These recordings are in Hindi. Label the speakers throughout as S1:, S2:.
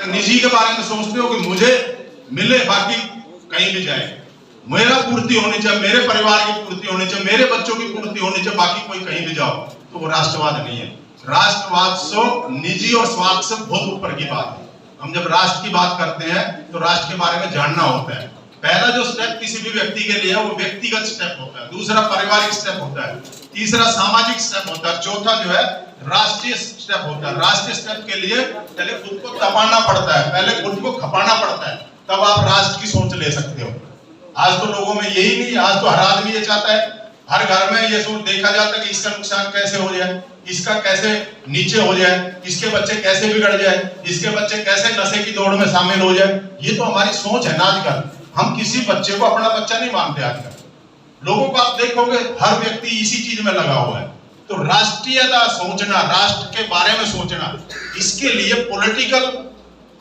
S1: निजी के बारे में सोचते हो कि मुझे मिले, बाकी कहीं भी जाए, मेरा पूर्ति होनी चाहिए, मेरे परिवार की पूर्ति होनी चाहिए, मेरे बच्चों की पूर्ति होनी चाहिए, बाकी कोई कहीं भी जाओ, तो वो राष्ट्रवाद नहीं है। राष्ट्रवाद सो निजी और स्वार्थ से बहुत ऊपर की बात है। हम जब राष्ट्र की बात करते हैं तो राष्ट्र के बारे में जानना होता है। पहला जो स्टेप किसी भी व्यक्ति के लिए है वो व्यक्तिगत स्टेप होता है, दूसरा पारिवारिक स्टेप होता है, तीसरा सामाजिक स्टेप होता है, चौथा जो है राष्ट्रीय स्टेप होता है। राष्ट्रीय स्टेप के लिए पहले खुद को तपाना पड़ता है, पहले खुद को खपाना पड़ता है, तब आप राष्ट्र की सोच ले सकते हो। आज तो लोगों में यही नहीं, आज तो हर आदमी ये चाहता है, हर घर में ये सोच देखा जाता है कि इसका नुकसान कैसे हो जाए, इसका कैसे नीचे हो जाए, इसके बच्चे कैसे बिगड़ जाए, इसके बच्चे कैसे नशे की दौड़ में शामिल हो जाए। ये तो हमारी सोच है ना आजकल। हम किसी बच्चे को अपना बच्चा नहीं मानते आजकल। लोगों को आप देखोगे हर व्यक्ति इसी चीज में लगा हुआ है। तो राष्ट्रीयता सोचना, राष्ट्र के बारे में सोचना, इसके लिए पॉलिटिकल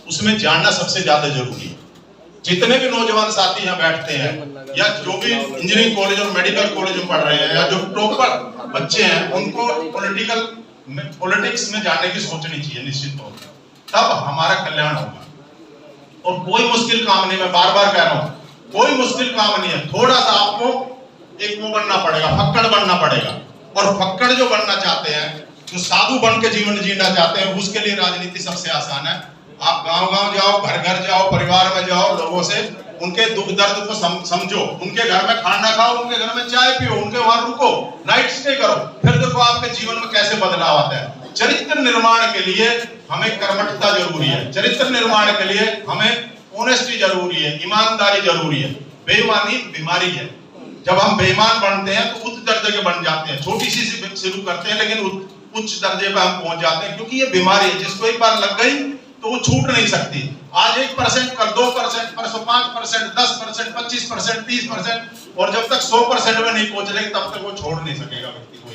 S1: उसमें जानना सबसे ज्यादा जरूरी है। जितने भी नौजवान साथी यहाँ बैठते हैं या जो भी इंजीनियरिंग कॉलेज और मेडिकल कॉलेज में पढ़ रहे हैं या जो टॉपर बच्चे हैं, उनको पॉलिटिक्स में जाने की सोचनी चाहिए निश्चित तौर पर, तब हमारा कल्याण होगा। और कोई मुश्किल काम नहीं, मैं बार बार कह रहा हूँ, कोई मुश्किल काम नहीं है। थोड़ा सा आपको एक वो बनना पड़ेगा, फक्कड़ बनना पड़ेगा। और फक्कड़ जो बनना चाहते हैं, जो साधु बन के जीवन जीना चाहते हैं, उसके लिए राजनीति सबसे आसान है। आप गांव-गांव जाओ, घर-घर जाओ, परिवार में जाओ, लोगों से उनके दुख दर्द को समझो, उनके घर में खाना खाओ, उनके घर में चाय पियो, उनके वहां रुको, नाइट स्टे करो, फिर देखो आपके जीवन में कैसे बदलाव आता है। चरित्र निर्माण के लिए हमें कर्मठता जरूरी है, चरित्र निर्माण के लिए हमें ऑनेस्टी जरूरी है, ईमानदारी जरूरी है। बेईमानी बीमारी है। जब हम बेईमान बनते हैं तो उच्च दर्जे के बन जाते हैं। छोटी सी शुरू करते हैं लेकिन उच्च दर्जे पर हम पहुंच जाते हैं, क्योंकि ये बीमारी है, जिसको एक बार लग गई तो वो छूट नहीं सकती। आज 1%, कल 2%, परसों 5%, 10%, 25%, 30%, और जब तक 100% में नहीं पहुंच लेंगे तब तक वो छोड़ नहीं सकेगा व्यक्ति को।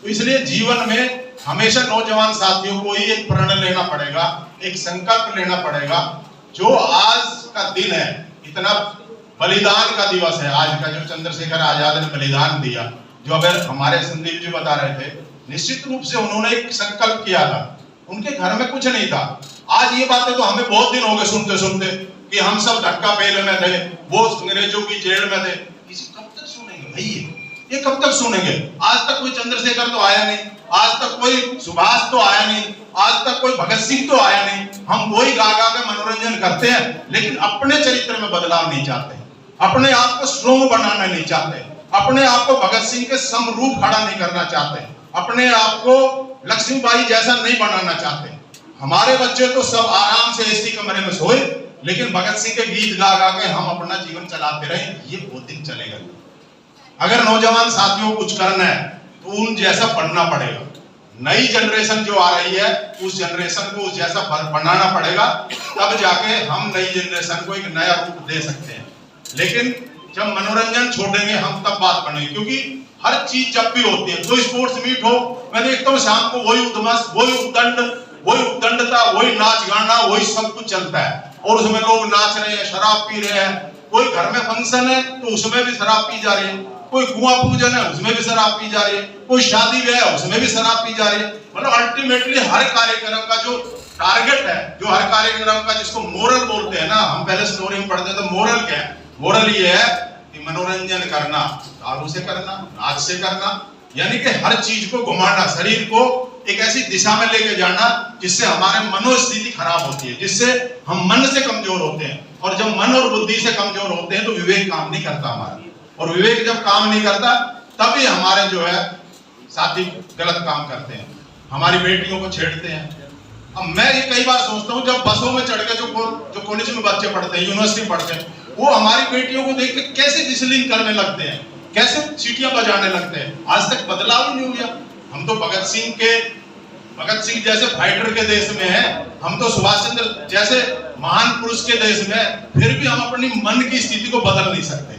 S1: तो इसलिए जीवन में हमेशा नौजवान साथियों को ही एक प्रण लेना पड़ेगा, एक संकल्प लेना पड़ेगा। जो आज का दिन है, इतना बलिदान का दिवस है आज का, जो चंद्रशेखर आजाद ने बलिदान दिया, जो अगर हमारे संदीप जी बता रहे थे, निश्चित रूप से उन्होंने एक संकल्प किया था। उनके घर में कुछ नहीं था। आज ये बातें तो हमें बहुत दिन हो गए सुनते सुनते कि हम सब धक्का बेल में थे, वो अंग्रेजों की जेल में थे। इसे कब तक सुनेंगे भाई? ये कब तक सुनेंगे? आज तक कोई चंद्रशेखर तो आया नहीं, आज तक कोई सुभाष तो आया नहीं, आज तक कोई भगत सिंह तो आया नहीं। हम वही गा गा के मनोरंजन करते हैं, लेकिन अपने चरित्र में बदलाव नहीं चाहते, अपने आप को स्ट्रॉन्ग बनाना नहीं चाहते, अपने आप को भगत सिंह के समरूप खड़ा नहीं करना चाहते, अपने आप को लक्ष्मीबाई जैसा नहीं बनाना चाहते। हमारे बच्चे तो सब आराम से एसी कमरे में सोए, लेकिन भगत सिंह के गीत गा गा के हम अपना जीवन चलाते रहे, ये बहुत दिन चलेगा। अगर नौजवान साथियों को कुछ करना है तो उन जैसा पढ़ना पड़ेगा। नई जनरेशन जो आ रही है, उस जनरेशन को उस जैसा बनाना पड़ेगा, तब जाके हम नई जनरेशन को एक नया रूप दे सकते हैं। लेकिन जब मनोरंजन छोड़ेंगे हम तब बात बनेगी, क्योंकि हर चीज जब भी होती है, कोई स्पोर्ट्स मीट हो, मैं देखता हूँ शाम को वही उद्दमस, वही उद्दंडता, वही नाच गाना, वही सब कुछ चलता है। और उसमें लोग नाच रहे हैं, शराब पी रहे हैं। कोई घर में फंक्शन है तो उसमें भी शराब पी जा रही है, कोई कुआं पूजन है उसमें भी शराब पी जा रही है, कोई शादी ब्याह है उसमें भी शराब पी जा रही है। मतलब अल्टीमेटली हर कार्यक्रम का जो टारगेट है, जो हर कार्यक्रम का जिसको मोरल बोलते हैं ना, हम पहले स्टोरी में पढ़ते थे मोरल क्या है। मोरल ये है कि मनोरंजन करना, दारू से करना, नाच से करना, यानी कि हर चीज को घुमाना, शरीर को एक ऐसी दिशा में लेके जाना जिससे हमारे मनोस्थिति खराब होती है, जिससे हम मन से कमजोर होते हैं। और जब मन और बुद्धि से कमजोर होते हैं तो विवेक काम नहीं करता हमारा, और विवेक जब काम नहीं करता तभी हमारे जो है साथी गलत काम करते हैं, हमारी बेटियों को छेड़ते हैं। अब मैं ये कई बार सोचता हूँ, जब बसों में चढ़ के जो कॉलेज में बच्चे पढ़ते हैं, यूनिवर्सिटी पढ़ते हैं, वो हमारी बेटियों को देख के कैसे विस्लिंग करने लगते हैं, कैसे सीटियां बजाने लगते हैं। आज तक बदलाव ही नहीं हुआ। हम तो भगत सिंह जैसे फाइटर के देश में हैं, हम तो सुभाष चंद्र जैसे महान पुरुष के देश में, फिर भी हम अपनी मन की स्थिति को बदल नहीं सकते।